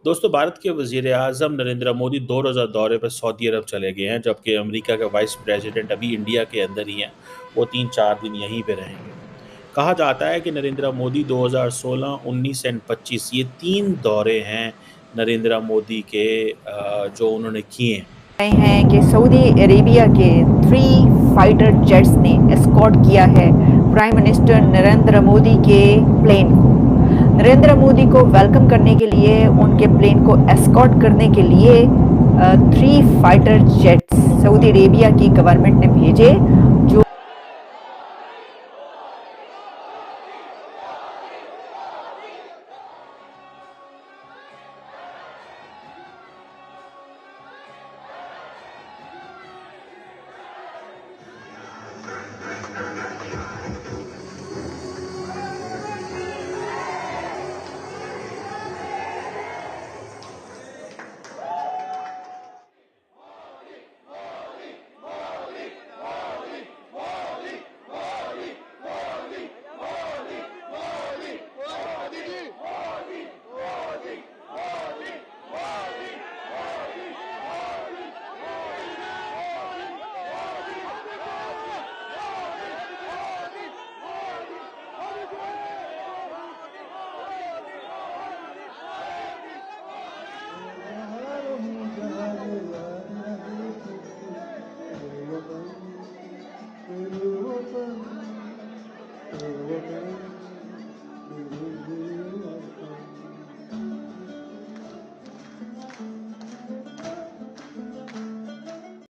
दोस्तों, भारत के वज़ीर-ए-आज़म नरेंद्र मोदी 2 रोज़ा दौरे पर सऊदी अरब चले गए हैं, जबकि अमेरिका के वाइस प्रेसिडेंट अभी इंडिया के अंदर ही हैं। वो 3-4 दिन यहीं पे रहेंगे। कहा जाता है कि नरेंद्र मोदी 2016, 19 एंड 25 ये 3 दौरे हैं नरेंद्र मोदी के जो उन्होंने किए हैं। रहे हैं कि सऊदी अरेबिया के 3 फाइटर जेट्स ने एस्कॉर्ट किया है प्राइम मिनिस्टर नरेंद्र मोदी के प्लेन को। नरेंद्र मोदी को वेलकम करने के लिए, उनके प्लेन को एस्कॉर्ट करने के लिए 3 फाइटर जेट्स सऊदी अरेबिया की गवर्नमेंट ने भेजे, जो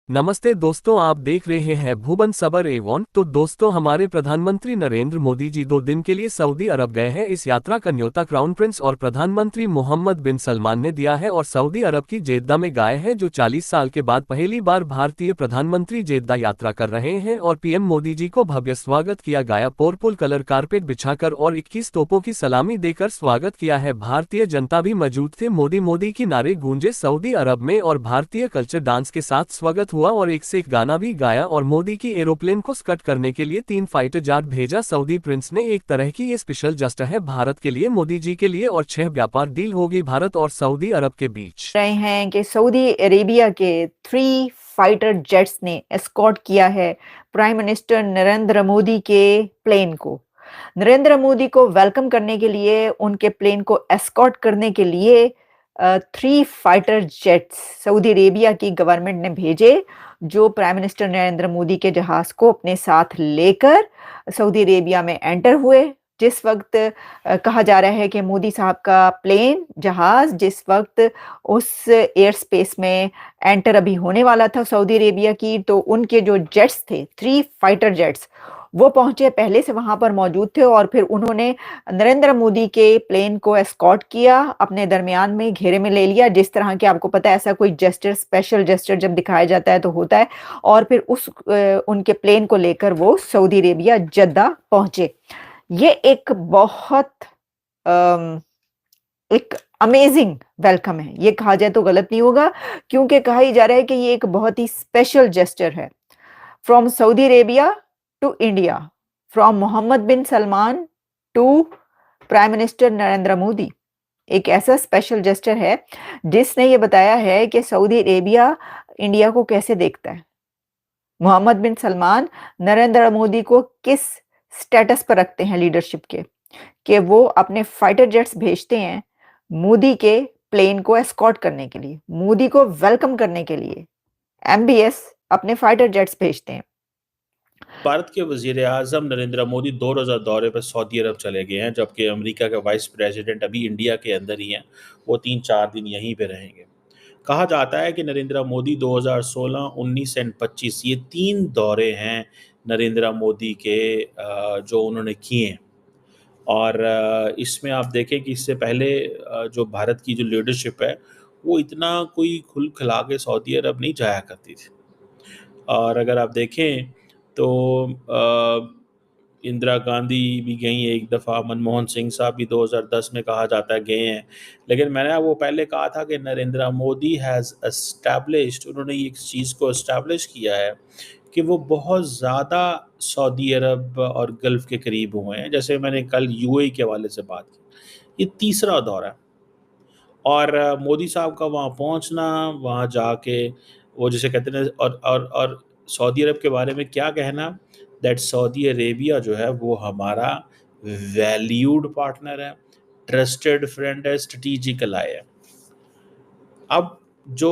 नमस्ते दोस्तों, आप देख रहे हैं भुवन सबर एवं। तो दोस्तों, हमारे प्रधानमंत्री नरेंद्र मोदी जी 2 दिन के लिए सऊदी अरब गए हैं। इस यात्रा का न्योता क्राउन प्रिंस और प्रधानमंत्री मोहम्मद बिन सलमान ने दिया है और सऊदी अरब की जेद्दा में गए हैं, जो 40 साल के बाद पहली बार भारतीय प्रधानमंत्री जेद्दा यात्रा कर रहे हैं। और पीएम मोदी जी को भव्य स्वागत किया गया, पर्पल कलर कारपेट बिछाकर और 21 तोपों की सलामी देकर स्वागत किया है। भारतीय जनता भी मौजूद थे। मोदी मोदी की नारे गूंजे सऊदी अरब में और भारतीय कल्चर डांस के साथ स्वागत हुआ और एक से एक गाना भी गाया। और मोदी की एरोप्लेन को स्कट करने के लिए 3 फाइटर जेट भेजा सऊदी प्रिंस ने। एक तरह की ये स्पेशल जस्ट है भारत के लिए, मोदी जी के लिए। और 6 व्यापार डील होगी भारत और सऊदी अरब के बीच। रहे हैं कि सऊदी अरेबिया के 3 फाइटर जेट्स ने एस्कॉर्ट किया है प्राइम मिनिस्टर नरेंद्र मोदी के प्लेन को। नरेंद्र मोदी को वेलकम करने के लिए, उनके प्लेन को एस्कॉर्ट करने के लिए 3 फाइटर जेट्स सऊदी अरेबिया की गवर्नमेंट ने भेजे, जो प्राइम मिनिस्टर नरेंद्र मोदी के जहाज को अपने साथ लेकर सऊदी अरेबिया में एंटर हुए। जिस वक्त कहा जा रहा है कि मोदी साहब का प्लेन जहाज जिस वक्त उस एयर स्पेस में एंटर अभी होने वाला था सऊदी अरेबिया की, तो उनके जो जेट्स थे 3 फाइटर जेट्स, वो पहुंचे, पहले से वहां पर मौजूद थे और फिर उन्होंने नरेंद्र मोदी के प्लेन को एस्कॉर्ट किया, अपने दरमियान में घेरे में ले लिया। जिस तरह के आपको पता है, ऐसा कोई जेस्चर, स्पेशल जेस्चर जब दिखाया जाता है तो होता है। और फिर उनके प्लेन को लेकर वो सऊदी अरेबिया जद्दा पहुंचे। ये एक बहुत एक अमेजिंग वेलकम है, ये कहा जाए तो गलत नहीं होगा, क्योंकि कहा ही जा रहा है कि ये एक बहुत ही स्पेशल जेस्चर है। From Saudi Arabia to India, from Mohammed bin Salman to prime minister Narendra Modi. एक ऐसा स्पेशल जेस्चर है जिसने ये बताया है कि सऊदी अरेबिया इंडिया को कैसे देखता है। मोहम्मद बिन सलमान नरेंद्र मोदी को किस स्टेटस पर रखते हैं लीडरशिप के, कि वो अपने फाइटर जेट्स भेजते हैं मोदी के प्लेन को एस्कॉर्ट करने के लिए, मोदी को वेलकम करने के लिए एमबीएस अपने फाइटर जेट्स भेजते हैं। भारत के वज़ीर-ए-आज़म नरेंद्र मोदी 2 रोज़ा दौरे पर सऊदी अरब चले गए हैं, जबकि अमेरिका के वाइस प्रेसिडेंट अभी इंडिया के अंदर ही हैं। वो 3-4 दिन यहीं पे रहेंगे। कहा जाता है कि नरेंद्र मोदी 2016, 19 एंड 25 ये 3 दौरे हैं नरेंद्र मोदी के जो उन्होंने किए हैं। और इसमें आप देखें कि इससे पहले जो भारत की जो लीडरशिप है, वो इतना कोई खुल-खिला के सऊदी अरब नहीं जाया करती थी। और अगर आप देखें तो इंदिरा गांधी भी गई हैं एक दफ़ा, मनमोहन सिंह साहब भी 2010 में कहा जाता है गए हैं। लेकिन मैंने वो पहले कहा था कि नरेंद्र मोदी हैज़ एस्टैब्लिश्ड, उन्होंने इस चीज़ को एस्टैब्लिश किया है कि वो बहुत ज़्यादा सऊदी अरब और गल्फ़ के करीब हुए हैं। जैसे मैंने कल यूएई के हवाले से बात की, ये तीसरा दौरा है। और मोदी साहब का वहाँ पहुँचना, वहाँ जाके वो जिसे कहते हैं, और सऊदी अरब के बारे में क्या कहना, दैट सऊदी अरेबिया जो है वो हमारा वैल्यूड पार्टनर है, ट्रस्टेड फ्रेंड है, स्ट्रेटेजिक अलाई है। अब जो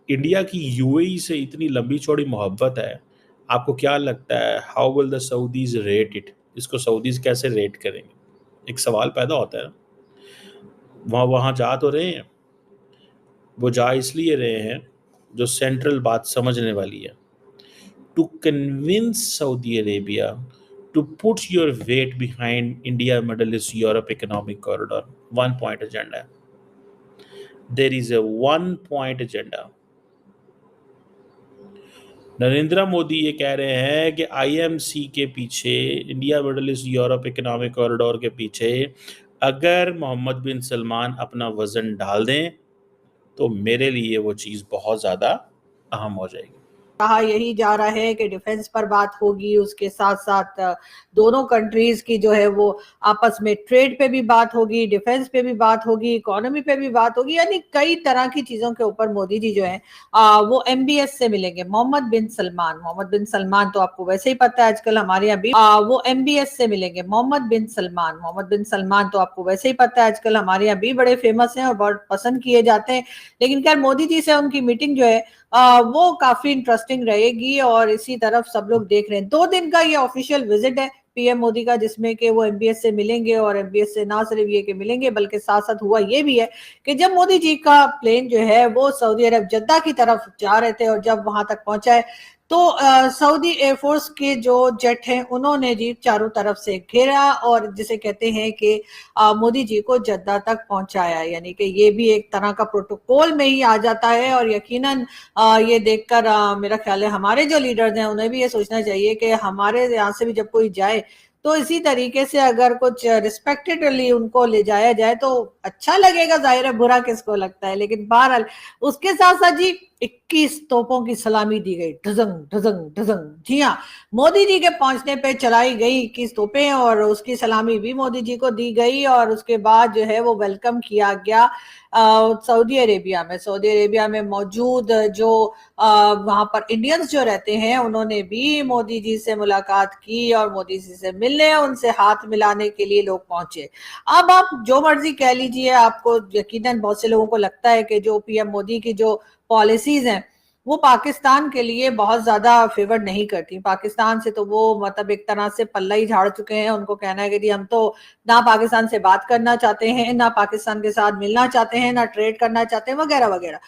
इंडिया की यूएई से इतनी लंबी चौड़ी मोहब्बत है, आपको क्या लगता है how will the Saudis rate it? इसको सऊदीज कैसे रेट करेंगे? एक सवाल पैदा होता है ना। वहाँ जा तो रहे हैं, वो जा इसलिए रहे हैं, जो सेंट्रल बात समझने वाली है, to convince Saudi Arabia to put your weight behind India, Middle East, Europe economic corridor. One point agenda. There is a one point agenda. Narendra Modi ये कह रहे हैं कि आईएमसी के पीछे, India middle east Europe economic corridor के पीछे अगर मोहम्मद बिन सलमान अपना वजन डाल दें तो मेरे लिए वो चीज़ बहुत ज़्यादा अहम हो जाएगी। कहा यही जा रहा है कि डिफेंस पर बात होगी, उसके साथ साथ दोनों कंट्रीज की जो है वो आपस में ट्रेड पे भी बात होगी, डिफेंस पे भी बात होगी, इकोनॉमी पे भी बात होगी, यानी कई तरह की चीजों के ऊपर मोदी जी जो है वो एमबीएस से मिलेंगे। मोहम्मद बिन सलमान तो आपको वैसे ही पता है आजकल हमारे यहाँ भी वो एमबीएस से मिलेंगे। मोहम्मद बिन सलमान तो आपको वैसे ही पता है आजकल हमारे यहाँ भी बड़े फेमस हैं और बहुत पसंद किए जाते हैं। लेकिन खैर मोदी जी से उनकी मीटिंग जो है वो काफी इंटरेस्टिंग रहेगी और इसी तरफ सब लोग देख रहे हैं। 2 दिन का ये ऑफिशियल विजिट है पीएम मोदी का, जिसमें कि वो एमबीएस से मिलेंगे और एमबीएस से ना सिर्फ ये कि मिलेंगे बल्कि साथ साथ हुआ ये भी है कि जब मोदी जी का प्लेन जो है वो सऊदी अरब जद्दा की तरफ जा रहे थे और जब वहां तक पहुंचा है तो सऊदी एयरफोर्स के जो जेट हैं उन्होंने जी चारों तरफ से घेरा और जिसे कहते हैं कि मोदी जी को जद्दा तक पहुंचाया, यानी कि ये भी एक तरह का प्रोटोकॉल में ही आ जाता है। और यकीनन ये देखकर मेरा ख्याल है हमारे जो लीडर्स हैं उन्हें भी ये सोचना चाहिए कि हमारे यहाँ से भी जब कोई जाए तो इसी तरीके से अगर कुछ रिस्पेक्टेडली उनको ले जाया जाए तो अच्छा लगेगा, जाहिर है बुरा किसको लगता है। लेकिन बहरहाल उसके साथ साथ जी 21 तोपों की सलामी दी गई, ढजंग ढजंग ढजंग। जी हाँ, मोदी जी के पहुंचने पे चलाई गई 21 तोपें और उसकी सलामी भी मोदी जी को दी गई और उसके बाद जो है वो वेलकम किया गया सऊदी अरेबिया में मौजूद जो वहां पर इंडियंस जो रहते हैं उन्होंने भी मोदी जी से मुलाकात की और मोदी जी से मिलने, उनसे हाथ मिलाने के लिए लोग पहुंचे। अब आप जो मर्जी कह लीजिए, आपको यकीनन बहुत से लोगों को लगता है कि जो पीएम मोदी की जो पॉलिसीज हैं वो पाकिस्तान के लिए बहुत ज्यादा फेवर नहीं करती। पाकिस्तान से तो वो मतलब एक तरह से पल्ला ही झाड़ चुके हैं। उनको कहना है कि जी हम तो ना पाकिस्तान से बात करना चाहते हैं, ना पाकिस्तान के साथ मिलना चाहते हैं, ना ट्रेड करना चाहते हैं, वगैरह वगैरह।